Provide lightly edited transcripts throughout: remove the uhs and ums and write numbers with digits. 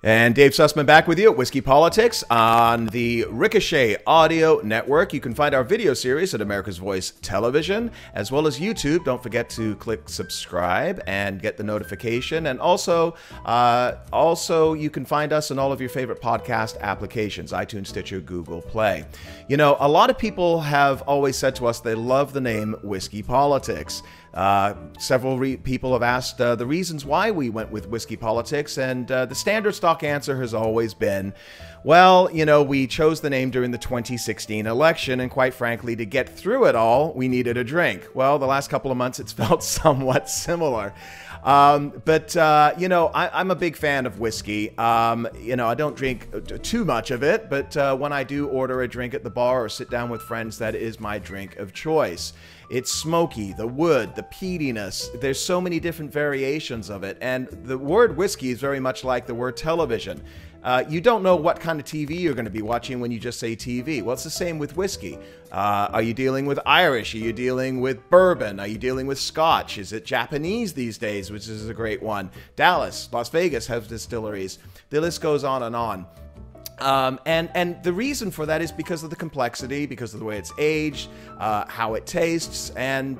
And Dave Sussman back with you at Whiskey Politics on the Ricochet Audio Network. You can find our video series at America's Voice Television, as well as YouTube. Don't forget to click subscribe and get the notification. And also you can find us in all of your favorite podcast applications, iTunes, Stitcher, Google Play. You know, a lot of people have always said to us they love the name Whiskey Politics. Several people have asked the reasons why we went with Whiskey Politics, and the standard stock answer has always been, well, you know, we chose the name during the 2016 election, and quite frankly, to get through it all, we needed a drink. Well, the last couple of months, it's felt somewhat similar. You know, I'm a big fan of whiskey. You know, I don't drink too much of it, but when I do order a drink at the bar or sit down with friends, that is my drink of choice. It's smoky, the wood, the peatiness. There's so many different variations of it. And the word whiskey is very much like the word television. You don't know what kind of TV you're going to be watching when you just say TV. Well, it's the same with whiskey. Are you dealing with Irish? Are you dealing with bourbon? Are you dealing with Scotch? Is it Japanese these days, which is a great one? Dallas, Las Vegas have distilleries. The list goes on and on. And the reason for that is because of the complexity, because of the way it's aged, how it tastes, and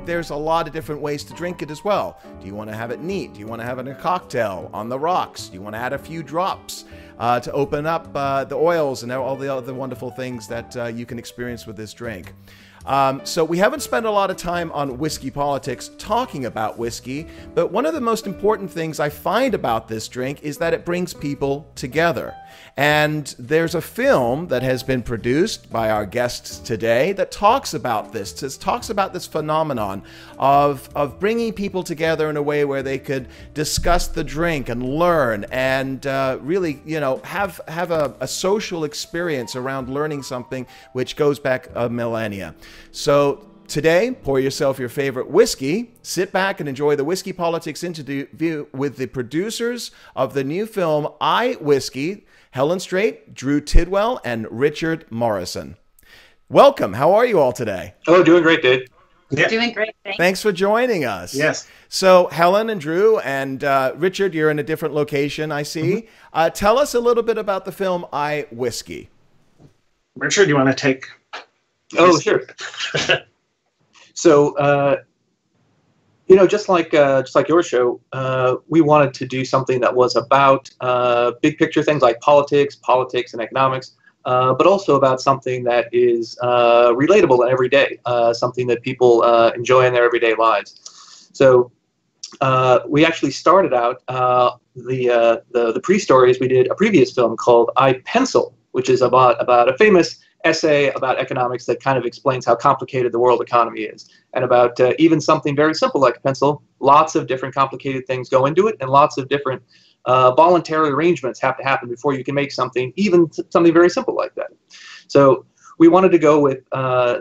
there's a lot of different ways to drink it as well. Do you want to have it neat? Do you want to have it in a cocktail on the rocks? Do you want to add a few drops to open up the oils and all the other wonderful things that you can experience with this drink? So we haven't spent a lot of time on Whiskey Politics talking about whiskey, but one of the most important things I find about this drink is that it brings people together. And there's a film that has been produced by our guests today that talks about this, talks about this phenomenon of bringing people together in a way where they could discuss the drink and learn and really, you know, have a social experience around learning something which goes back a millennia. So today, pour yourself your favorite whiskey, sit back and enjoy the Whiskey Politics interview with the producers of the new film I, Whiskey, Helen Straight, Drew Tidwell, and Richard Morrison. Welcome. How are you all today? Oh, doing great, Dave. Yeah. Doing great. Thanks for joining us. Yes. So Helen and Drew and Richard, you're in a different location, I see. Mm-hmm. Tell us a little bit about the film I, Whiskey. Richard, you want to take... Oh, sure. So, you know, just like your show, we wanted to do something that was about big picture things like politics and economics, but also about something that is relatable and everyday, something that people enjoy in their everyday lives. So, we actually started out the pre-stories. We did a previous film called I, Pencil, which is about a famous essay about economics that kind of explains how complicated the world economy is, and about even something very simple like a pencil. Lots of different complicated things go into it, and lots of different voluntary arrangements have to happen before you can make something, even something very simple like that. So we wanted to go with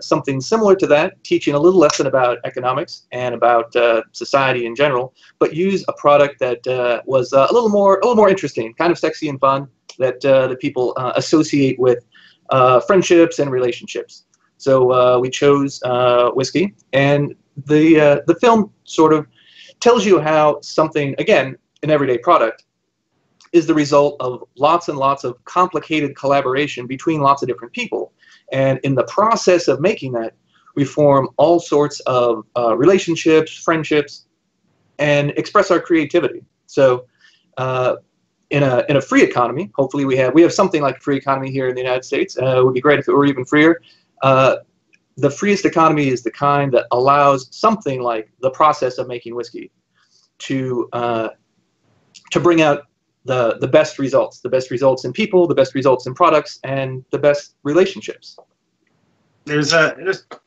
something similar to that, teaching a little lesson about economics and about society in general, but use a product that was a little more interesting, kind of sexy and fun, that that people associate with friendships and relationships. So we chose whiskey, and the film sort of tells you how something, again, an everyday product, is the result of lots and lots of complicated collaboration between lots of different people. And in the process of making that, we form all sorts of relationships, friendships, and express our creativity. So in a free economy, hopefully we have something like a free economy here in the United States. It would be great if it were even freer. The freest economy is the kind that allows something like the process of making whiskey to bring out the best results in people, the best results in products, and the best relationships. There's an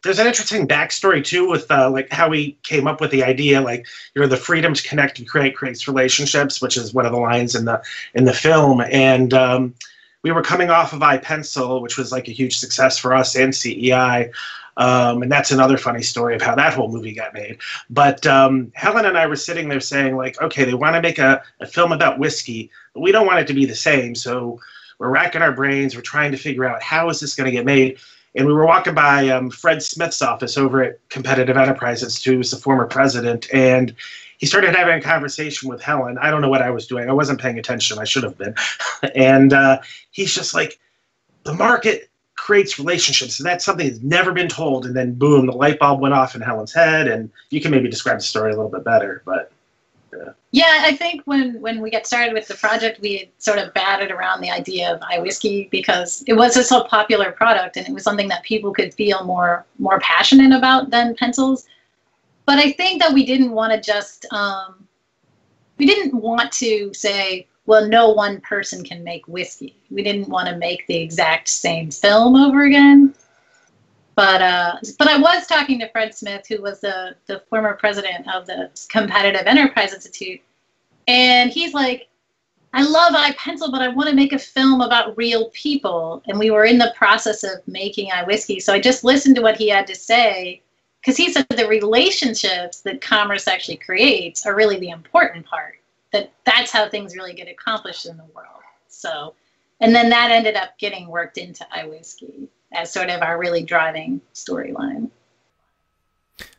interesting backstory too with like how we came up with the idea. Like, you know, the freedom to connect and creates relationships, which is one of the lines in the film. And we were coming off of iPencil, which was like a huge success for us and CEI. And that's another funny story of how that whole movie got made. But Helen and I were sitting there saying, like, okay, they want to make a film about whiskey, but we don't want it to be the same. So we're racking our brains. We're trying to figure out, how is this going to get made? And we were walking by Fred Smith's office over at Competitive Enterprise Institute, who's the former president, and he started having a conversation with Helen. I don't know what I was doing. I wasn't paying attention. I should have been. And he's just like, the market creates relationships. And that's something that's never been told. And then boom, the light bulb went off in Helen's head. And you can maybe describe the story a little bit better, but. Yeah, I think when we got started with the project, we had sort of batted around the idea of iWhiskey because it was such a popular product and it was something that people could feel more passionate about than pencils. But I think that we didn't want to just, we didn't want to say, well, no one person can make whiskey. We didn't want to make the exact same film over again. But I was talking to Fred Smith, who was the former president of the Competitive Enterprise Institute, and he's like, I love iPencil, but I want to make a film about real people. And we were in the process of making iWhiskey, so I just listened to what he had to say, because he said the relationships that commerce actually creates are really the important part. That's how things really get accomplished in the world. So, and then that ended up getting worked into iWhiskey as sort of our really driving storyline.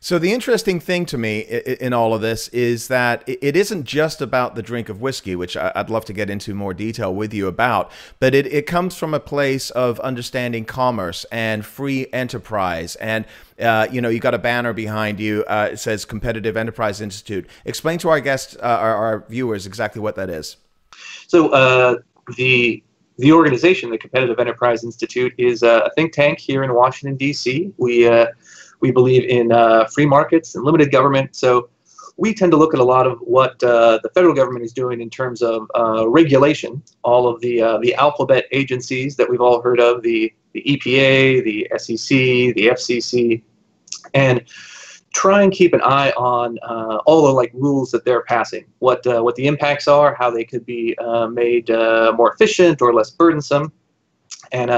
So the interesting thing to me in all of this is that it isn't just about the drink of whiskey, which I'd love to get into more detail with you about, but it comes from a place of understanding commerce and free enterprise. And, you know, you got a banner behind you. It says Competitive Enterprise Institute. Explain to our guests, our viewers, exactly what that is. So the organization, the Competitive Enterprise Institute, is a think tank here in Washington, D.C. We believe in free markets and limited government. So we tend to look at a lot of what the federal government is doing in terms of regulation. All of the alphabet agencies that we've all heard of, the EPA, the SEC, the FCC, and try and keep an eye on all the rules that they're passing, what the impacts are, how they could be made more efficient or less burdensome, and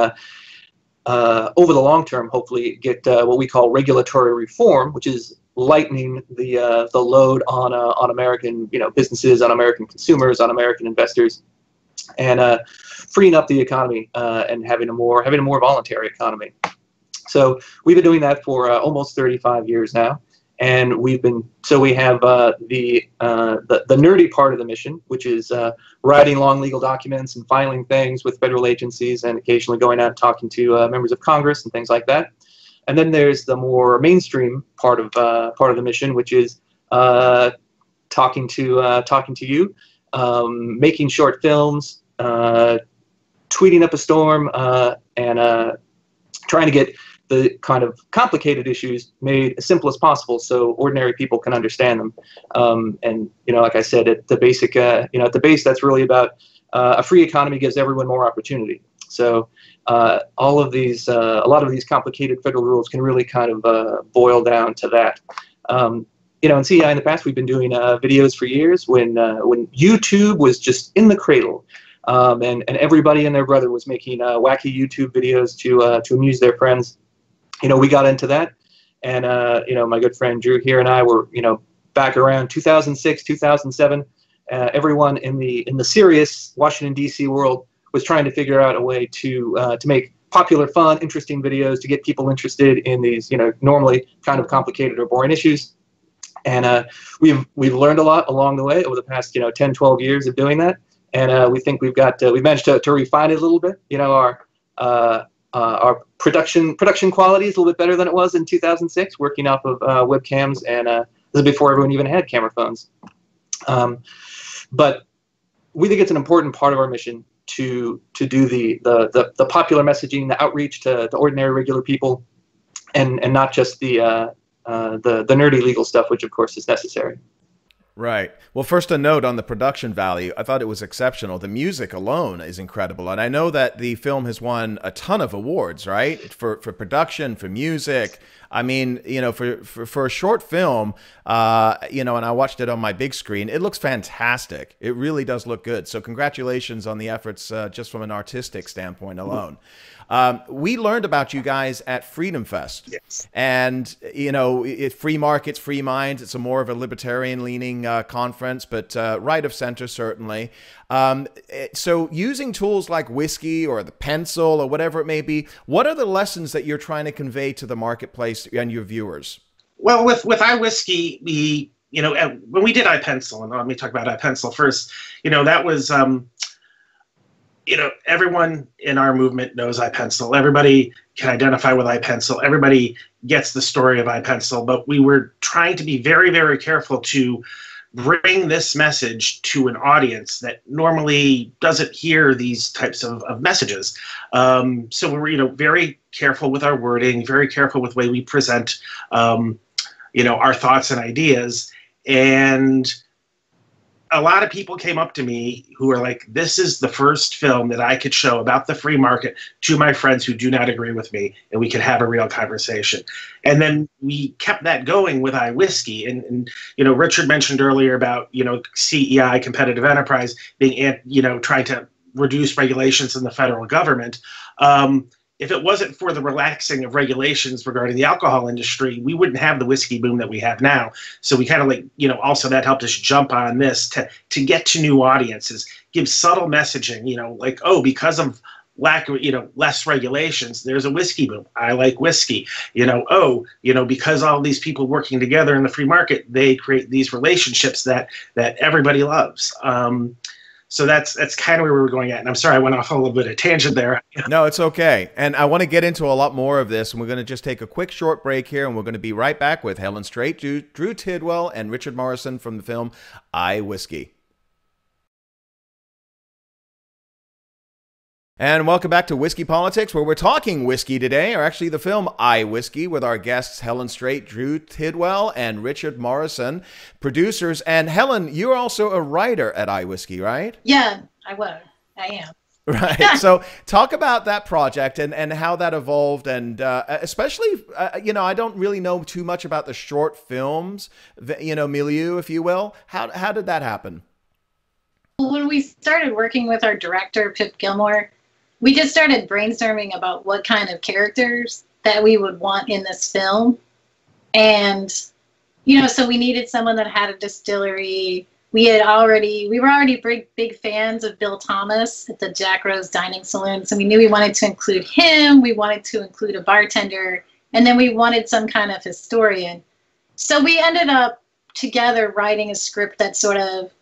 over the long term, hopefully get what we call regulatory reform, which is lightening the load on American businesses, on American consumers, on American investors, and freeing up the economy and having a more voluntary economy. So we've been doing that for almost 35 years now, and we have the nerdy part of the mission, which is writing long legal documents and filing things with federal agencies, and occasionally going out and talking to members of Congress and things like that. And then there's the more mainstream part of the mission, which is talking to you, making short films, tweeting up a storm, and trying to get the kind of complicated issues made as simple as possible so ordinary people can understand them. And like I said, at the basic, at the base, that's really about a free economy gives everyone more opportunity. So all of these, a lot of these complicated federal rules can really kind of boil down to that. In CEI in the past, we've been doing videos for years when YouTube was just in the cradle. And everybody and their brother was making wacky YouTube videos to amuse their friends. We got into that, and my good friend Drew here and I were back around 2006, 2007. Everyone in the serious Washington D.C. world was trying to figure out a way to make popular, fun, interesting videos to get people interested in these normally kind of complicated or boring issues. And we've learned a lot along the way over the past 10, 12 years of doing that. And we think we've managed to refine it a little bit. Our production quality is a little bit better than it was in 2006, working off of webcams, and this is before everyone even had camera phones. But we think it's an important part of our mission to do the popular messaging, the outreach to ordinary, regular people, and not just the nerdy legal stuff, which of course is necessary. Right. Well, first a note on the production value. I thought it was exceptional. The music alone is incredible. And I know that the film has won a ton of awards, right? For production, for music. I mean, for a short film, and I watched it on my big screen, it looks fantastic. It really does look good. So congratulations on the efforts just from an artistic standpoint alone. We learned about you guys at Freedom Fest. Yes. And, free markets, free minds. It's more of a libertarian-leaning conference, but right of center, certainly. So using tools like whiskey or the pencil or whatever it may be, what are the lessons that you're trying to convey to the marketplace and your viewers? Well, with iWhiskey, you know, when we did iPencil, and let me talk about iPencil first, you know, that was, you know, everyone in our movement knows iPencil. Everybody can identify with iPencil. Everybody gets the story of iPencil, but we were trying to be very, very careful to bring this message to an audience that normally doesn't hear these types of messages. So we were, you know, very careful with our wording, very careful with the way we present, you know, our thoughts and ideas. And a lot of people came up to me who were like, this is the first film that I could show about the free market to my friends who do not agree with me, and we could have a real conversation. And then we kept that going with iWhiskey. And you know, Richard mentioned earlier about, you know, CEI, competitive enterprise, being, you know, trying to reduce regulations in the federal government. If it wasn't for the relaxing of regulations regarding the alcohol industry, we wouldn't have the whiskey boom that we have now. So we kind of like, you know, also that helped us jump on this to get to new audiences, give subtle messaging, you know, like, oh, because of lack of, you know, less regulations, there's a whiskey boom. I like whiskey. You know, oh, you know, because all these people working together in the free market, they create these relationships that everybody loves. So that's kind of where we were going at. And I'm sorry, I went off a little bit of a tangent there. No, it's okay. And I want to get into a lot more of this. And we're going to just take a quick short break here. And we're going to be right back with Helen Straight, Drew Tidwell, and Richard Morrison from the film iWhiskey. And welcome back to Whiskey Politics, where we're talking whiskey today, or actually the film iWhiskey, with our guests Helen Straight, Drew Tidwell, and Richard Morrison, producers. And Helen, you're also a writer at iWhiskey, right? Yeah, I am. Right. So talk about that project and how that evolved, and especially, you know, I don't really know too much about the short films, you know, milieu, if you will. How did that happen? When we started working with our director, Pip Gilmore, we just started brainstorming about what kind of characters that we would want in this film. And, you know, so we needed someone that had a distillery. We were already big fans of Bill Thomas at the Jack Rose Dining Saloon. So we knew we wanted to include him. We wanted to include a bartender. And then we wanted some kind of historian. So we ended up together writing a script that sort of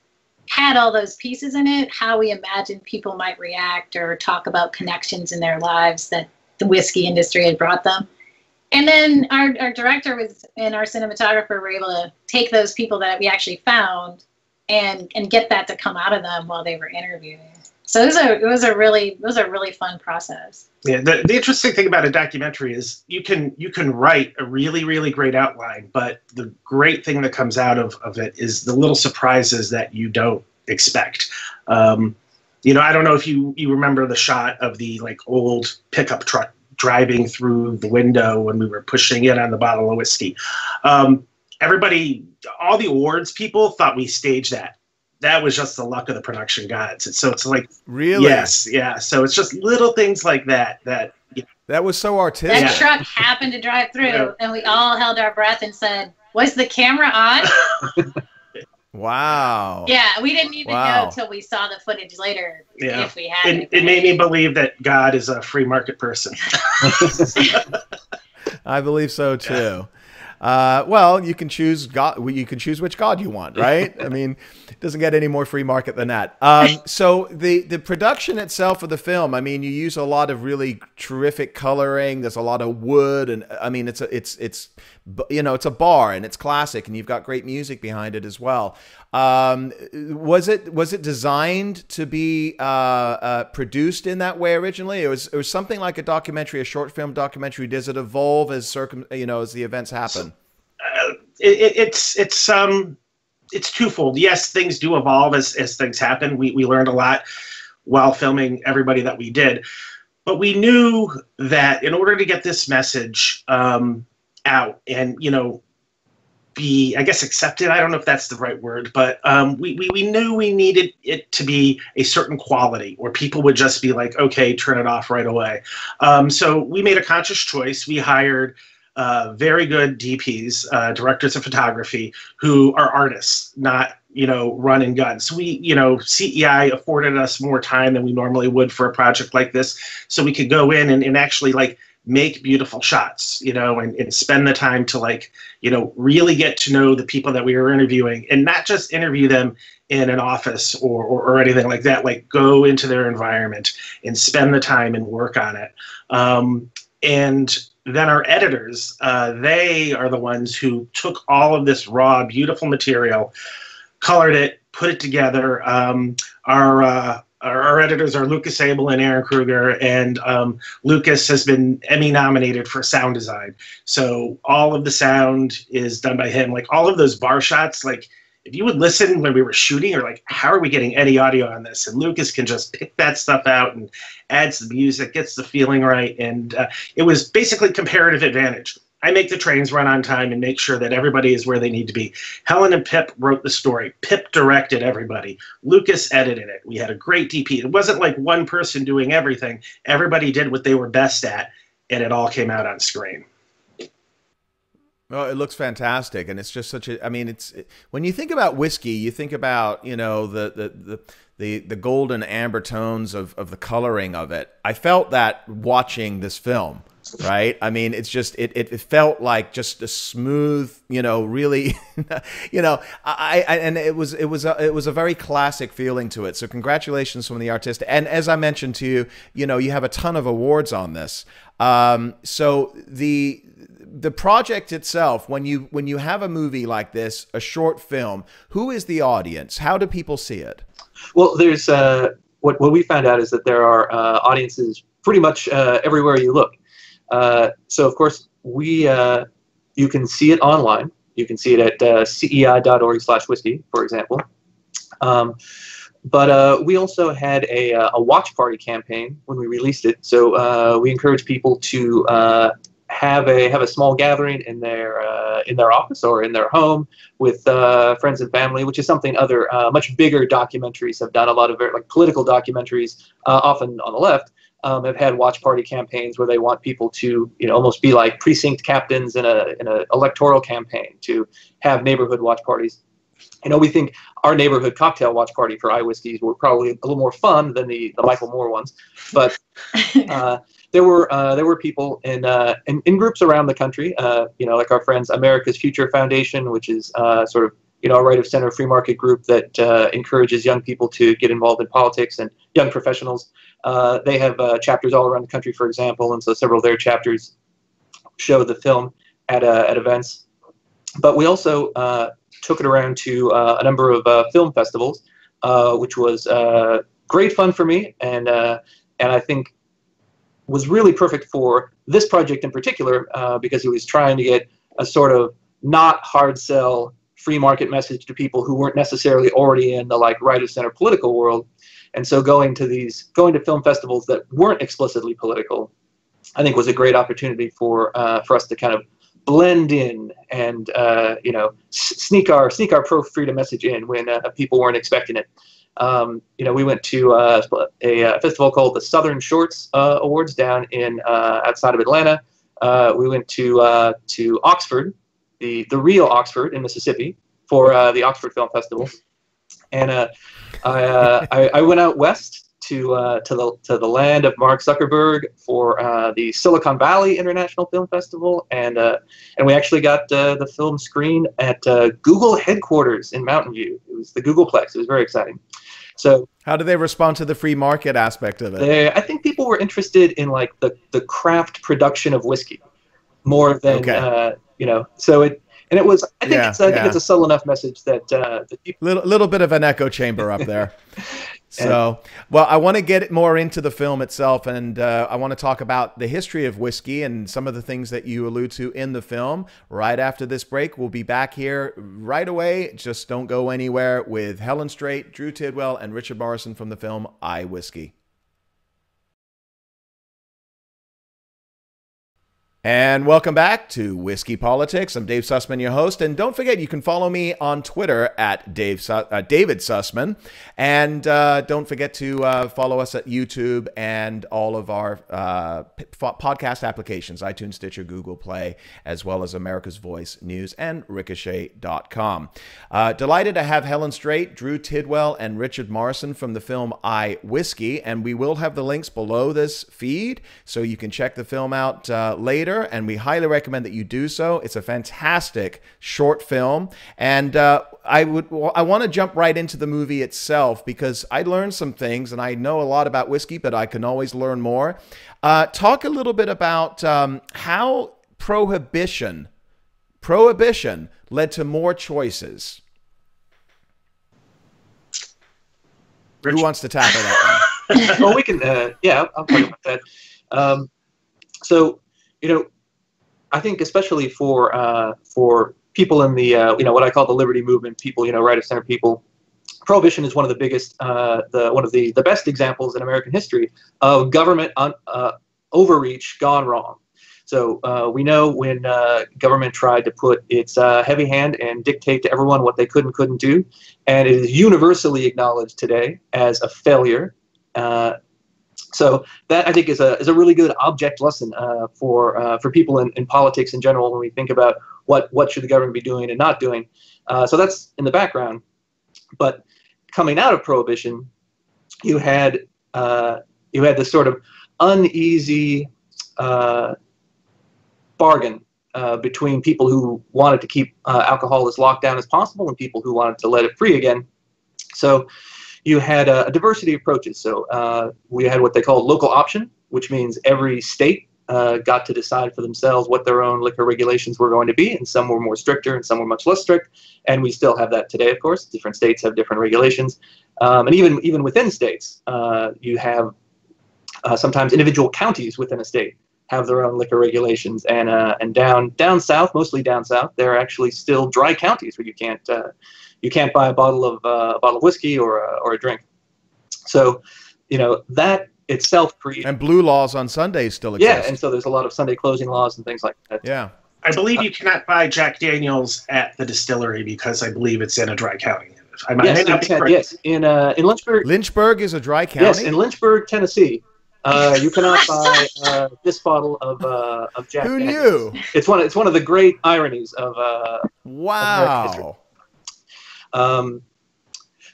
had all those pieces in it, how we imagined people might react or talk about connections in their lives that the whiskey industry had brought them. And then our director and our cinematographer were able to take those people that we actually found and get that to come out of them while they were interviewing. So it was a really fun process. Yeah, the interesting thing about a documentary is you can write a really, really great outline, but the great thing that comes out of it is the little surprises that you don't expect. You know, I don't know if you remember the shot of the like old pickup truck driving through the window when we were pushing in on the bottle of whiskey. Everybody, all the awards people thought we staged that. That was just the luck of the production gods. So it's like, really? Yes, yeah. So it's just little things like that. You know. That was so artistic. That truck happened to drive through, and we all held our breath and said, "Was the camera on?" Wow. Yeah, we didn't even know till we saw the footage later if we had it made me believe that God is a free market person. I believe so too. Well, you can choose God. You can choose which God you want, right? I mean, it doesn't get any more free market than that. So the production itself of the film, I mean, you use a lot of really terrific coloring. There's a lot of wood, and I mean, it's you know, it's a bar and it's classic, and you've got great music behind it as well. Was it designed to be produced in that way originally? It was something like a documentary, a short film documentary. Does it evolve as as the events happen? It's twofold. Yes, things do evolve as things happen. We learned a lot while filming everybody that we did, but we knew that in order to get this message out and, you know, be, I guess, accepted. I don't know if that's the right word, but we knew we needed it to be a certain quality where people would just be like, okay, turn it off right away. So we made a conscious choice. We hired very good DPs, directors of photography, who are artists, not, you know, run and gun. So we, you know, CEI afforded us more time than we normally would for a project like this. So we could go in and actually like make beautiful shots, and spend the time to really get to know the people that we were interviewing, and not just interview them in an office or anything like that. Like, go into their environment and spend the time and work on it. And then our editors, they are the ones who took all of this raw, beautiful material, colored it, put it together. Our editors are Lucas Abel and Aaron Kruger, and Lucas has been Emmy nominated for sound design. So all of the sound is done by him. Like, all of those bar shots, like, if you would listen when we were shooting, you're like, how are we getting any audio on this? And Lucas can just pick that stuff out and adds the music, gets the feeling right. And it was basically comparative advantage. I make the trains run on time and make sure that everybody is where they need to be. Helen and Pip wrote the story. Pip directed everybody. Lucas edited it. We had a great DP. It wasn't like one person doing everything. Everybody did what they were best at, and it all came out on screen. Well, it looks fantastic, and it's just such a. I mean, when you think about whiskey, you think about the golden amber tones of the coloring of it. I felt that watching this film, right? I mean, it's just it felt like just a smooth, really, and it was a very classic feeling to it. So congratulations from the artist, and as I mentioned to you, you have a ton of awards on this. So the project itself, when you have a movie like this, a short film, who is the audience? How do people see it? Well, there's what we found out is that there are audiences pretty much everywhere you look. So of course you can see it online. You can see it at cei.org/whiskey, for example. But we also had a watch party campaign when we released it. So we encourage people to have a small gathering in their office or in their home with friends and family, which is something other much bigger documentaries have done. A lot of political documentaries, often on the left, have had watch party campaigns where they want people to almost be like precinct captains in a electoral campaign to have neighborhood watch parties. We think our neighborhood cocktail watch party for iWhiskeys were probably a little more fun than the Michael Moore ones, but there were people in groups around the country, like our friends America's Future Foundation, which is sort of a right of center free market group that encourages young people to get involved in politics, and young professionals. They have chapters all around the country, for example, and so several of their chapters show the film at events. But we also took it around to a number of film festivals, which was great fun for me, and I think was really perfect for this project in particular, because he was trying to get a sort of not hard sell free market message to people who weren't necessarily already in the right of center political world. And so going to film festivals that weren't explicitly political, I think was a great opportunity for us to kind of blend in and sneak our pro freedom message in when people weren't expecting it. We went to a festival called the Southern Shorts Awards down in outside of Atlanta. We went to Oxford, the real Oxford in Mississippi, for the Oxford Film Festival, and I went out west to the land of Mark Zuckerberg for the Silicon Valley International Film Festival, and we actually got the film screened at Google headquarters in Mountain View. It was the Googleplex. It was very exciting. So, how do they respond to the free market aspect of it? I think people were interested in the craft production of whiskey more than So it was. I think it's a subtle enough message that the people. Little bit of an echo chamber up there. So, well, I want to get more into the film itself, and I want to talk about the history of whiskey and some of the things that you allude to in the film right after this break. We'll be back here right away. Just don't go anywhere with Helen Straight, Drew Tidwell, and Richard Morrison from the film iWhiskey. And welcome back to Whiskey Politics. I'm Dave Sussman, your host. And don't forget, you can follow me on Twitter at David Sussman. And don't forget to follow us at YouTube and all of our podcast applications, iTunes, Stitcher, Google Play, as well as America's Voice News and Ricochet.com. Delighted to have Helen Straight, Drew Tidwell, and Richard Morrison from the film I, Whiskey. And we will have the links below this feed, so you can check the film out later. And we highly recommend that you do so. It's a fantastic short film, and I want to jump right into the movie itself because I learned some things, and I know a lot about whiskey, but I can always learn more. Talk a little bit about how prohibition led to more choices. Rich? Who wants to tackle that one? Well, we can. Yeah, I'll talk about that. So, I think especially for people in the what I call the liberty movement, people, right of center people, prohibition is one of the biggest, one of the best examples in American history of government overreach gone wrong. So we know when government tried to put its heavy hand and dictate to everyone what they could and couldn't do, and it is universally acknowledged today as a failure. So that, I think, is a really good object lesson for people in politics in general when we think about what should the government be doing and not doing. So that's in the background. But coming out of Prohibition, you had this sort of uneasy bargain between people who wanted to keep alcohol as locked down as possible and people who wanted to let it free again. So you had a diversity of approaches. So we had what they called local option, which means every state got to decide for themselves what their own liquor regulations were going to be, and some were more stricter and some were much less strict. And we still have that today, of course. Different states have different regulations. And even within states, you have sometimes individual counties within a state have their own liquor regulations. And down south, mostly down south, there are actually still dry counties where you can't buy a bottle of whiskey or a drink. So, that itself creates. And blue laws on Sundays still exist. Yeah, and so there's a lot of Sunday closing laws and things like that. Yeah. I believe you cannot buy Jack Daniels at the distillery because I believe it's in a dry county. Yes, in Lynchburg. Lynchburg is a dry county? Yes, in Lynchburg, Tennessee. You cannot buy this bottle of Jack Who Daniels. knew? It's one of the great ironies of wow.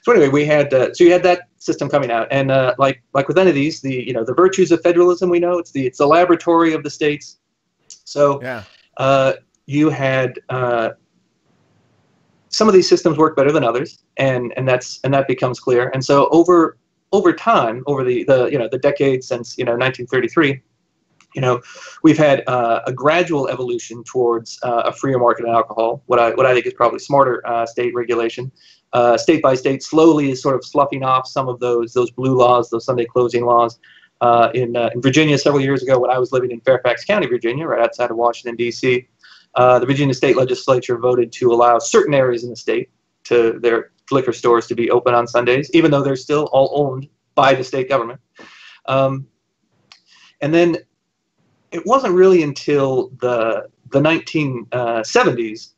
So anyway, we had so you had that system coming out, and like with any of these, the virtues of federalism, we know it's the laboratory of the states. So yeah. You had some of these systems work better than others, and that becomes clear. And so over time, over the decades since 1933. We've had a gradual evolution towards a freer market in alcohol. What I think is probably smarter state regulation, state by state, slowly is sort of sloughing off some of those blue laws, those Sunday closing laws. In Virginia several years ago, when I was living in Fairfax County, Virginia, right outside of Washington D.C., the Virginia State Legislature voted to allow certain areas in the state to their liquor stores to be open on Sundays, even though they're still all owned by the state government. And then it wasn't really until the 1970s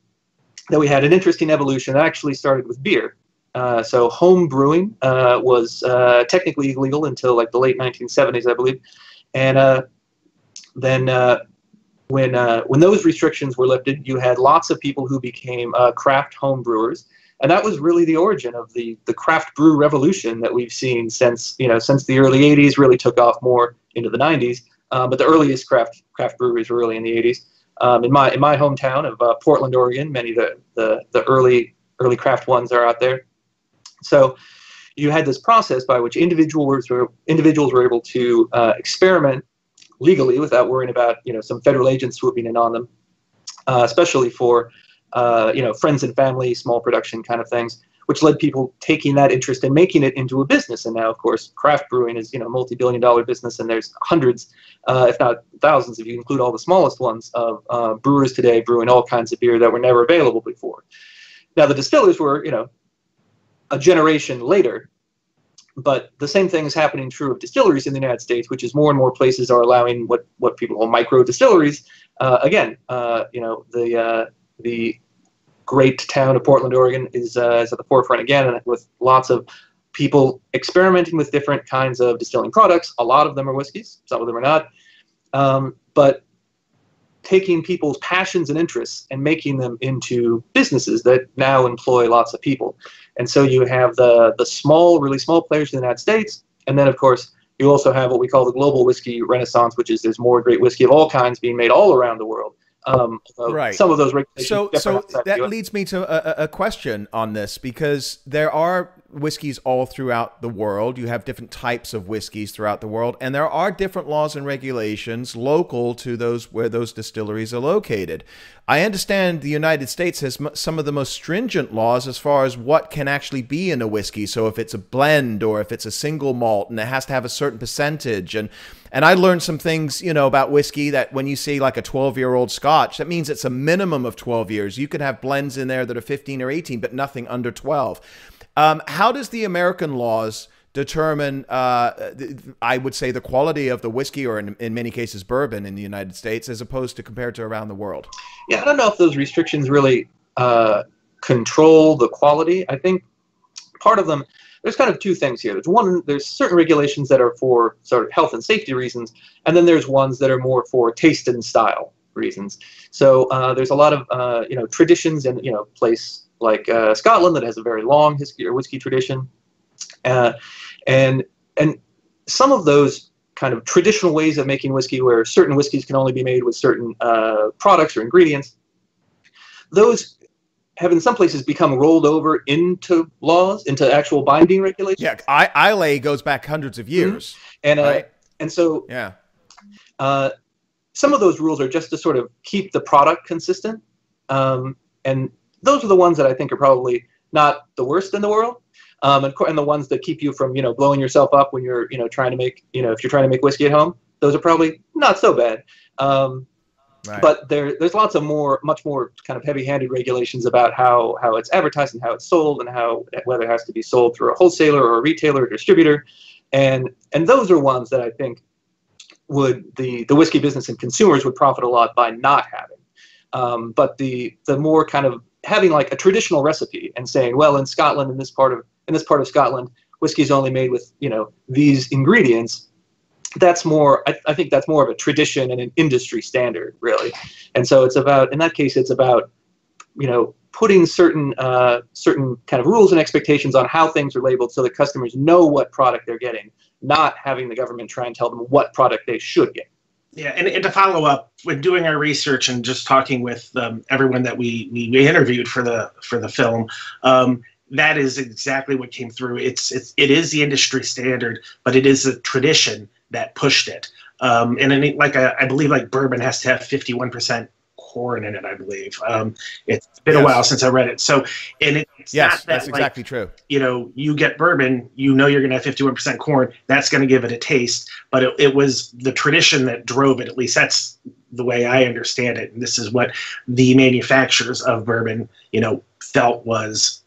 that we had an interesting evolution that actually started with beer. So home brewing was technically illegal until like the late 1970s, I believe. And then when those restrictions were lifted, you had lots of people who became craft home brewers. And that was really the origin of the craft brew revolution that we've seen since the early 80s, really took off more into the 90s. But the earliest craft breweries were really in the 80s. In my hometown of Portland, Oregon, many of the early craft ones are out there. So you had this process by which individuals were able to experiment legally without worrying about some federal agents swooping in on them, especially for friends and family, small production kind of things, which led people taking that interest and making it into a business. And now, of course, craft brewing is a multi-billion-dollar business, and there's hundreds, if not thousands, if you include all the smallest ones, of brewers today brewing all kinds of beer that were never available before. Now, the distillers were a generation later, but the same thing is happening true of distilleries in the United States, which is more and more places are allowing what people call micro distilleries again, the great town of Portland, Oregon is at the forefront again, and with lots of people experimenting with different kinds of distilling products. A lot of them are whiskeys, some of them are not. But taking people's passions and interests and making them into businesses that now employ lots of people. And so you have the small, really small players in the United States, and then of course you also have what we call the global whiskey renaissance, which is there's more great whiskey of all kinds being made all around the world. Right. Some of those regulations. So that leads me to a question on this, because there are whiskeys all throughout the world. You have different types of whiskeys throughout the world, and there are different laws and regulations local to those where those distilleries are located. I understand the United States has some of the most stringent laws as far as what can actually be in a whiskey. So if it's a blend or if it's a single malt, and it has to have a certain percentage. And I learned some things, you know, about whiskey, that when you see like a 12-year-old Scotch, that means it's a minimum of 12 years. You could have blends in there that are 15 or 18, but nothing under 12. How does the American laws determine, I would say, the quality of the whiskey, or in many cases bourbon in the United States, as opposed to compared to around the world? Yeah, I don't know if those restrictions really control the quality. I think part of them, there's kind of two things here. There's certain regulations that are for sort of health and safety reasons, and then there's ones that are more for taste and style reasons. So there's a lot of traditions in place like Scotland that has a very long history or whiskey tradition, and some of those kind of traditional ways of making whiskey, where certain whiskeys can only be made with certain products or ingredients, those have in some places become rolled over into laws, into actual binding regulations. Yeah, Islay goes back hundreds of years. Mm-hmm. Right? And so yeah, some of those rules are just to sort of keep the product consistent, and those are the ones that I think are probably not the worst in the world, and the ones that keep you from blowing yourself up when you're trying to make if you're trying to make whiskey at home. Those are probably not so bad. Right. But there's lots of much more kind of heavy-handed regulations about how it's advertised and how it's sold, and whether it has to be sold through a wholesaler or a retailer or distributor, and those are ones that I think the whiskey business and consumers would profit a lot by not having. But the more kind of having like a traditional recipe and saying, well, in Scotland, in this part of Scotland, whiskey is only made with these ingredients. That's more. I think that's more of a tradition and an industry standard, really. And so in that case, it's about putting certain kind of rules and expectations on how things are labeled, so that customers know what product they're getting, not having the government try and tell them what product they should get. Yeah, and to follow up with doing our research and just talking with everyone that we interviewed for the film, that is exactly what came through. It is the industry standard, but it is a tradition that pushed it. And I believe like bourbon has to have 51% corn in it, I believe. It's been a while since I read it. So, and it's not that, that's exactly true. You get bourbon, you're going to have 51% corn. That's going to give it a taste. But it was the tradition that drove it. At least that's the way I understand it. And this is what the manufacturers of bourbon, felt was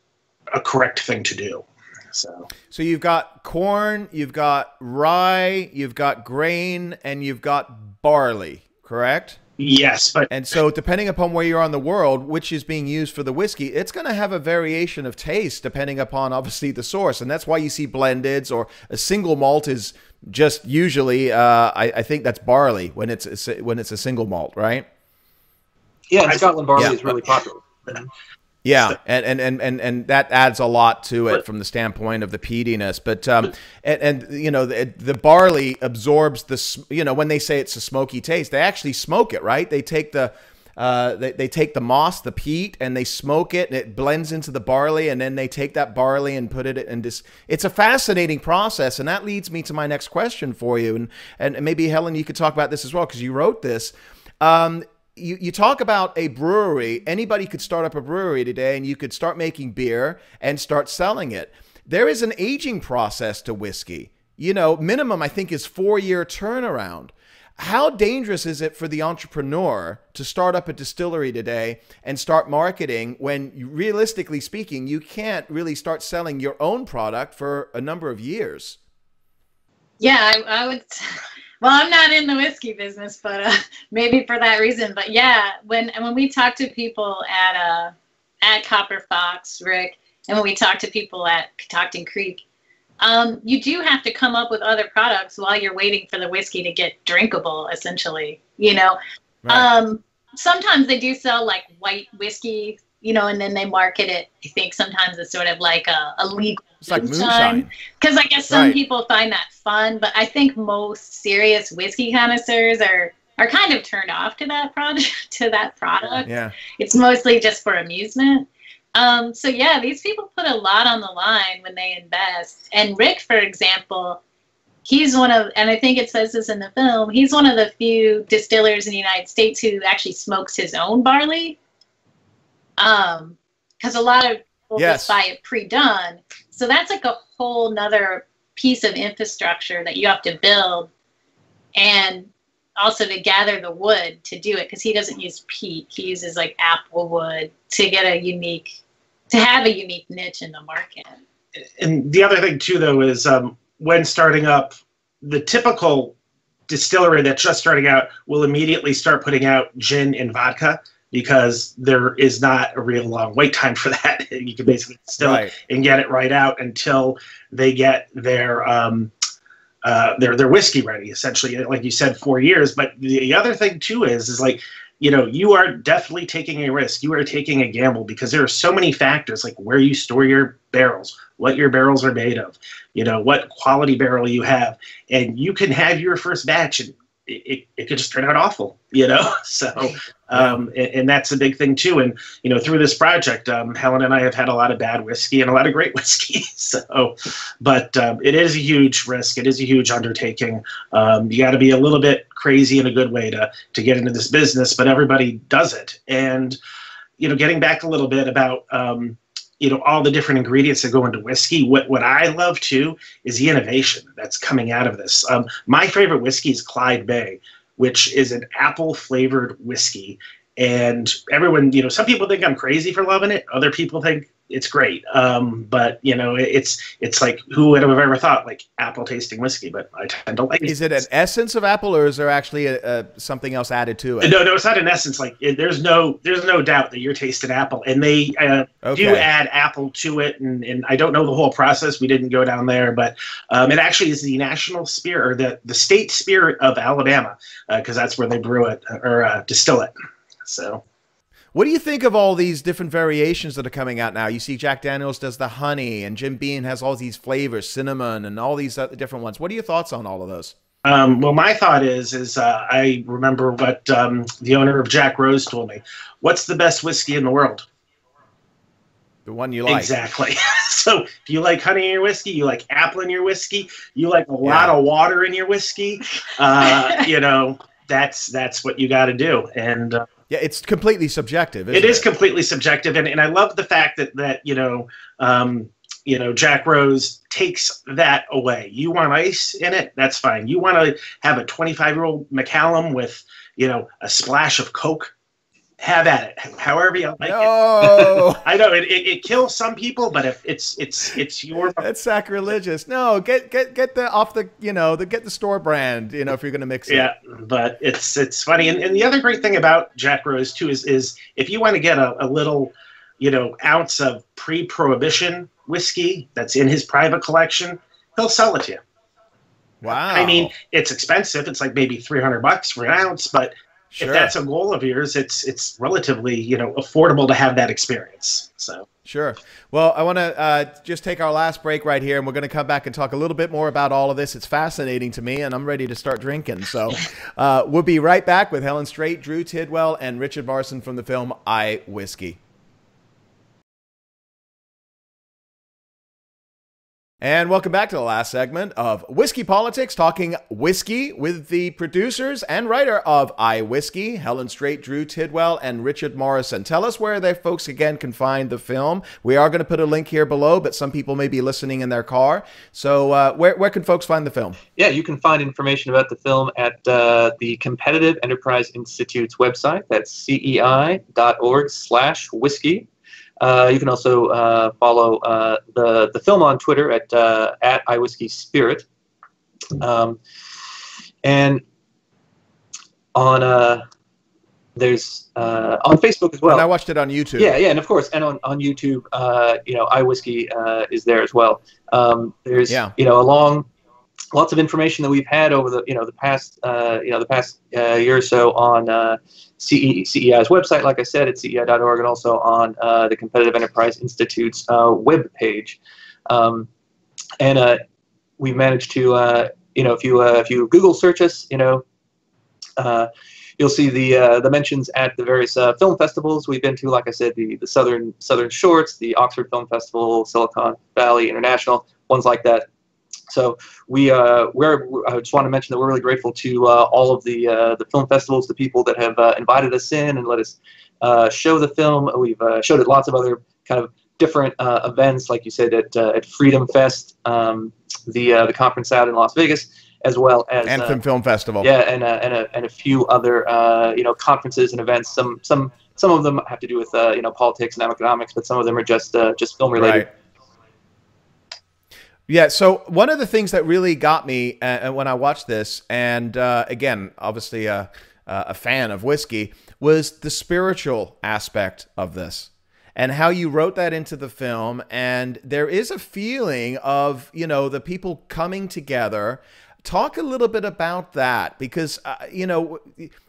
a correct thing to do. So you've got corn, you've got rye, you've got grain, and you've got barley, correct? Yes, and so depending upon where you're on the world, which is being used for the whiskey, it's going to have a variation of taste depending upon obviously the source, and that's why you see blendeds, or a single malt is just usually I think that's barley when it's a single malt, right? Yeah, in Scotland, barley is really popular. Yeah, and that adds a lot to it from the standpoint of the peatiness. But the barley absorbs the when they say it's a smoky taste, they actually smoke it, right? They take the moss, the peat, and they smoke it, and it blends into the barley, and then they take that barley and put it in this. It's a fascinating process, and that leads me to my next question for you, and maybe Helen, you could talk about this as well because you wrote this. You talk about a brewery. Anybody could start up a brewery today, and you could start making beer and start selling it. There is an aging process to whiskey. Minimum, I think, is 4-year turnaround. How dangerous is it for the entrepreneur to start up a distillery today and start marketing when, realistically speaking, you can't really start selling your own product for a number of years? Yeah, I would Well, I'm not in the whiskey business, but maybe for that reason. But yeah, when we talk to people at Copper Fox, Rick, and when we talk to people at Catoctin Creek, you do have to come up with other products while you're waiting for the whiskey to get drinkable, essentially. You know, Right. Sometimes they do sell like white whiskey, you know, and then they market it. I think sometimes it's sort of like a legal It's like moonshine. because I guess some Right. people find that fun, but I think most serious whiskey connoisseurs are kind of turned off to that product. Yeah. It's mostly just for amusement. So yeah, these people put a lot on the line when they invest. And Rick, for example, he's one of, and I think it says this in the film, he's one of the few distillers in the United States who actually smokes his own barley. Because a lot of people just buy it pre-done. So that's like a whole nother piece of infrastructure that you have to build, and also to gather the wood to do it, because he doesn't use peat. He uses like apple wood to have a unique niche in the market. And the other thing too, though, is when starting up, the typical distillery that's just starting out will immediately start putting out gin and vodka, because there is not a real long wait time for that. You can basically distill it and get it right out until they get their whiskey ready, essentially. Like you said, 4 years. But the other thing too is like, you know, you are definitely taking a risk. You are taking a gamble, because there are so many factors, like where you store your barrels, what your barrels are made of, you know, what quality barrel you have, and you can have your first batch and it could just turn out awful, you know. So and that's a big thing too. And you know, through this project, Helen and I have had a lot of bad whiskey and a lot of great whiskey. So but it is a huge risk. It is a huge undertaking. You got to be a little bit crazy in a good way to get into this business, but everybody does it. And you know, getting back a little bit about you know, all the different ingredients that go into whiskey. What I love too is the innovation that's coming out of this. My favorite whiskey is Clyde Bay, which is an apple flavored whiskey. And everyone, you know, some people think I'm crazy for loving it. Other people think it's great. But you know, it's like, who would have ever thought like apple tasting whiskey? But I tend to like it. Is it an essence of apple, or is there actually something else added to it? No, it's not an essence. Like there's no doubt that you're tasting apple, and they do add apple to it. And I don't know the whole process. We didn't go down there, but it actually is the national spirit, or the state spirit of Alabama, because that's where they brew it or distill it. So. What do you think of all these different variations that are coming out now? You see Jack Daniels does the honey, and Jim Beam has all these flavors, cinnamon, and all these different ones. What are your thoughts on all of those? Well, my thought is I remember what the owner of Jack Rose told me. What's the best whiskey in the world? The one you like. Exactly. So if you like honey in your whiskey, you like apple in your whiskey, you like a lot of water in your whiskey, you know, that's what you got to do. And yeah, it's completely subjective. It is completely subjective, and I love the fact that you know, Jack Rose takes that away. You want ice in it? That's fine. You want to have a 25-year-old Macallan with, you know, a splash of Coke? Have at it. However you like it. I know it kills some people, but if it's your, that's sacrilegious. No, get the off the, you know, get the store brand, you know, if you're gonna mix it. Yeah, but it's funny, and the other great thing about Jack Rose too is if you want to get a little, you know, ounce of pre-prohibition whiskey that's in his private collection, he'll sell it to you. Wow. I mean, it's expensive. It's like maybe $300 for an ounce, but if that's a goal of yours, it's relatively, you know, affordable to have that experience. So sure. Well, I want to just take our last break right here, and we're going to come back and talk a little bit more about all of this. It's fascinating to me, and I'm ready to start drinking. So we'll be right back with Helen Straight, Drew Tidwell, and Richard Morrison from the film I, Whiskey. And welcome back to the last segment of Whiskey Politics, talking whiskey with the producers and writer of I, Whiskey, Helen Straight, Drew Tidwell, and Richard Morrison. Tell us where the folks, again, can find the film. We are going to put a link here below, but some people may be listening in their car. So where can folks find the film? Yeah, you can find information about the film at the Competitive Enterprise Institute's website. That's cei.org/whiskey. You can also follow the film on Twitter at iWhiskeySpirit. And on there's on Facebook as well. And I watched it on YouTube. Yeah, yeah, and of course, and on YouTube, you know, iWhiskey is there as well. There's you know, lots of information that we've had over the the past year or so on CEI's website. Like I said, it's CEI.org, and also on the Competitive Enterprise Institute's web page. And we managed to you know, if you Google search us, you know, you'll see the mentions at the various film festivals we've been to. Like I said, the Southern Shorts, the Oxford Film Festival, Silicon Valley International, ones like that. So I just want to mention that we're really grateful to all of the film festivals, the people that have invited us in and let us show the film. We've showed at lots of other kind of different events, like you said, at Freedom Fest, the conference out in Las Vegas, as well as Anthem Film Festival. Yeah, and a few other you know, conferences and events. Some of them have to do with you know, politics and economics, but some of them are just film related. Right. Yeah, so one of the things that really got me when I watched this, and again, obviously a fan of whiskey, was the spiritual aspect of this and how you wrote that into the film. And there is a feeling of, you know, the people coming together. Talk a little bit about that, because, you know,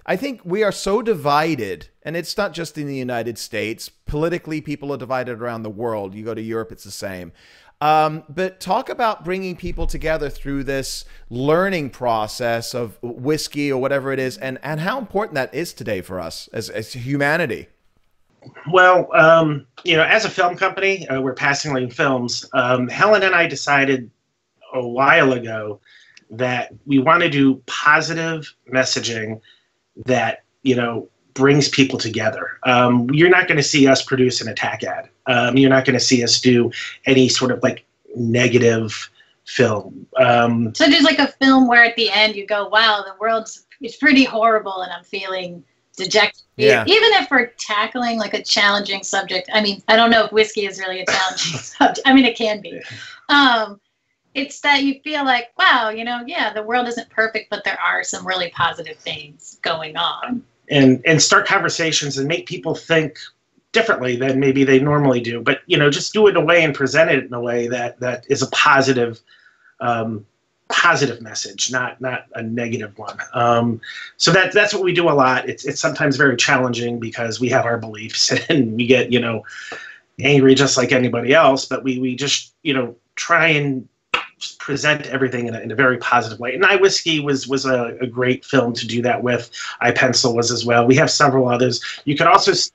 I think we are so divided, and it's not just in the United States. Politically, people are divided around the world. You go to Europe, it's the same. But talk about bringing people together through this learning process of whiskey or whatever it is, and how important that is today for us as humanity. Well, you know, as a film company, we're Passing Lane Films. Helen and I decided a while ago that we want to do positive messaging that, you know, brings people together. You're not going to see us produce an attack ad. You're not going to see us do any sort of like negative film. So there's like a film where at the end you go, wow, the world's it's pretty horrible and I'm feeling dejected. Yeah. Even if we're tackling like a challenging subject. I mean, I don't know if whiskey is really a challenging subject. I mean, it can be. It's that you feel like, wow, you know, yeah, the world isn't perfect, but there are some really positive things going on. And start conversations and make people think differently than maybe they normally do. But, you know, just do it in a way and present it in a way that is a positive positive message, not a negative one. So that's what we do a lot. It's sometimes very challenging because we have our beliefs and we get, you know, angry just like anybody else, but we just, you know, try and present everything in a very positive way. And iWhiskey was a great film to do that with. iPencil was as well. We have several others. You can also see,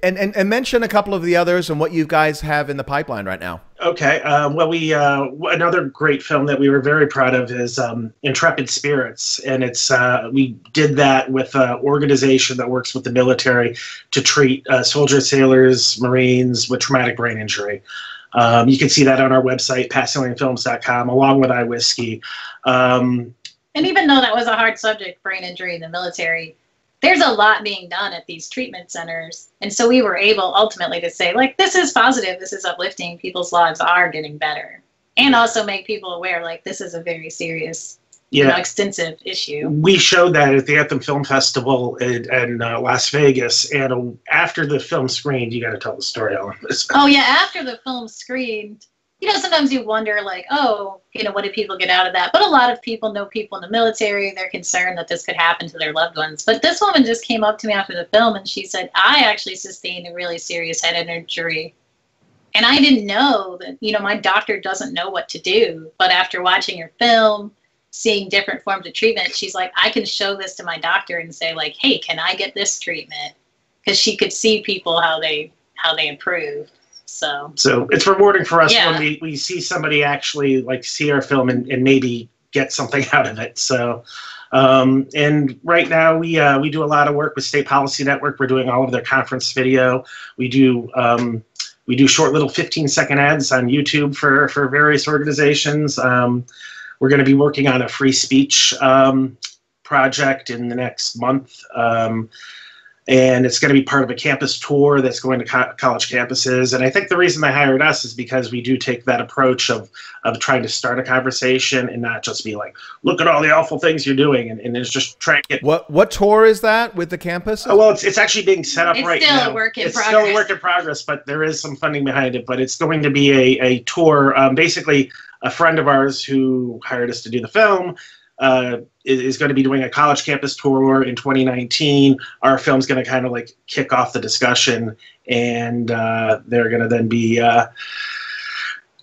and mention a couple of the others and what you guys have in the pipeline right now. Okay. Well, we another great film that we were very proud of is Intrepid Spirits, and it's we did that with an organization that works with the military to treat soldiers, sailors, Marines with traumatic brain injury. You can see that on our website, passinglanefilms.com, along with iWhiskey. And even though that was a hard subject, brain injury in the military, there's a lot being done at these treatment centers. And so we were able ultimately to say, like, this is positive, this is uplifting, people's lives are getting better. And also make people aware, like, this is a very serious, you know, extensive issue. We showed that at the Anthem Film Festival in Las Vegas, and after the film screened, you got to tell the story, Ellen. Oh yeah, after the film screened, you know, sometimes you wonder, like, oh, you know, what did people get out of that? But a lot of people know people in the military. They're concerned that this could happen to their loved ones. But this woman just came up to me after the film, and she said, I actually sustained a really serious head injury. And I didn't know that, you know, my doctor doesn't know what to do. But after watching your film, seeing different forms of treatment, she's like, I can show this to my doctor and say, like, hey, can I get this treatment? Because she could see people how they improved. So it's rewarding for us when we see somebody actually like see our film and maybe get something out of it. So and right now we do a lot of work with State Policy Network. We're doing all of their conference video. We do short little 15-second ads on YouTube for various organizations. We're going to be working on a free speech project in the next month. and it's going to be part of a campus tour that's going to college campuses. And I think the reason they hired us is because we do take that approach of trying to start a conversation and not just be like, look at all the awful things you're doing, and it's just trying to get. What tour is that with the campus? Oh, well, it's actually being set up right now. It's still a work in progress. It's still a work in progress, but there is some funding behind it. But it's going to be a tour. Basically, a friend of ours who hired us to do the film is going to be doing a college campus tour in 2019. Our film's going to kind of like kick off the discussion, and they're going to then be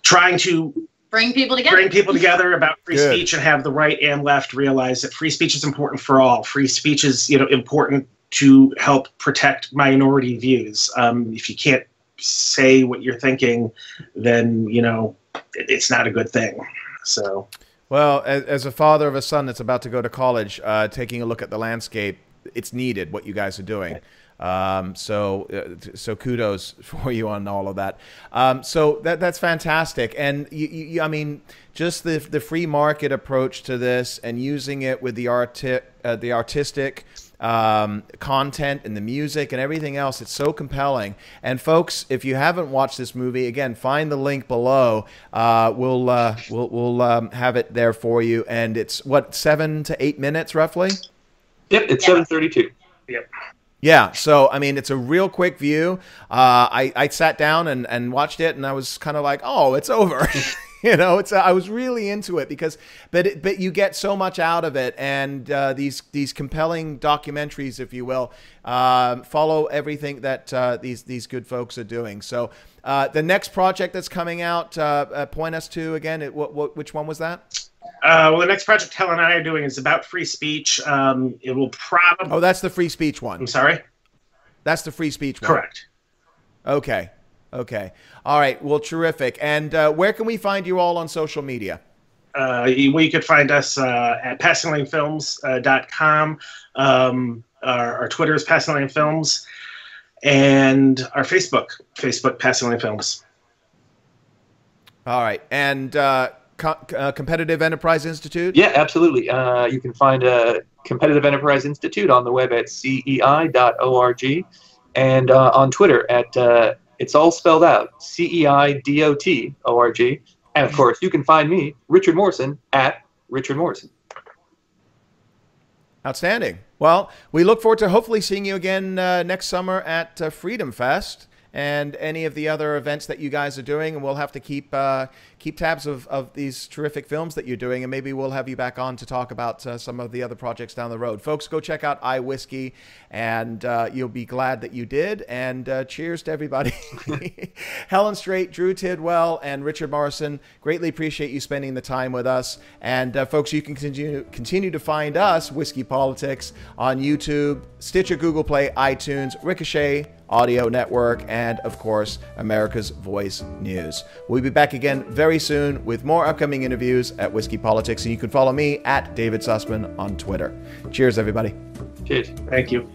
trying to bring people together about free speech and have the right and left realize that free speech is important for all. Free speech is, important to help protect minority views. If you can't say what you're thinking, then, it's not a good thing. So. Well, as a father of a son that's about to go to college, taking a look at the landscape, it's needed what you guys are doing. So kudos for you on all of that. So that's fantastic. And I mean, just the free market approach to this and using it with the artistic content and the music and everything else, it's so compelling. And folks, if you haven't watched this movie, again, find the link below. We'll have it there for you. And it's what, 7 to 8 minutes roughly? Yep, it's 7:32. Yep. Yeah, so I mean, it's a real quick view. I sat down and watched it, and I was kind of like, oh, it's over. I was really into it because, but you get so much out of it, and these compelling documentaries, if you will, follow everything that these good folks are doing. So the next project that's coming out, point us to again. Which one was that? Well, the next project Helen and I are doing is about free speech. It will probably. Oh, that's the free speech one. I'm sorry? That's the free speech one. Correct. Okay. Okay. All right. Well, terrific. And where can we find you all on social media? We could find us at passinglanefilms.com. Our Twitter is Passing Lane Films, and our Facebook Passing Lane Films. All right. And Competitive Enterprise Institute? Yeah, absolutely. You can find Competitive Enterprise Institute on the web at cei.org, and on Twitter at it's all spelled out, CEIDOT.org. And of course, you can find me, Richard Morrison, at Richard Morrison. Outstanding. Well, we look forward to hopefully seeing you again next summer at Freedom Fest and any of the other events that you guys are doing. And we'll have to keep tabs of these terrific films that you're doing. And maybe we'll have you back on to talk about some of the other projects down the road. Folks, go check out iWhiskey, and you'll be glad that you did. And cheers to everybody. Helen Straight, Drew Tidwell, and Richard Morrison, greatly appreciate you spending the time with us. And folks, you can continue to find us, Whiskey Politics, on YouTube, Stitcher, Google Play, iTunes, Ricochet Audio Network, and of course, America's Voice News. We'll be back again very soon with more upcoming interviews at Whiskey Politics, and you can follow me at David Sussman on Twitter. Cheers, everybody. Cheers. Thank you.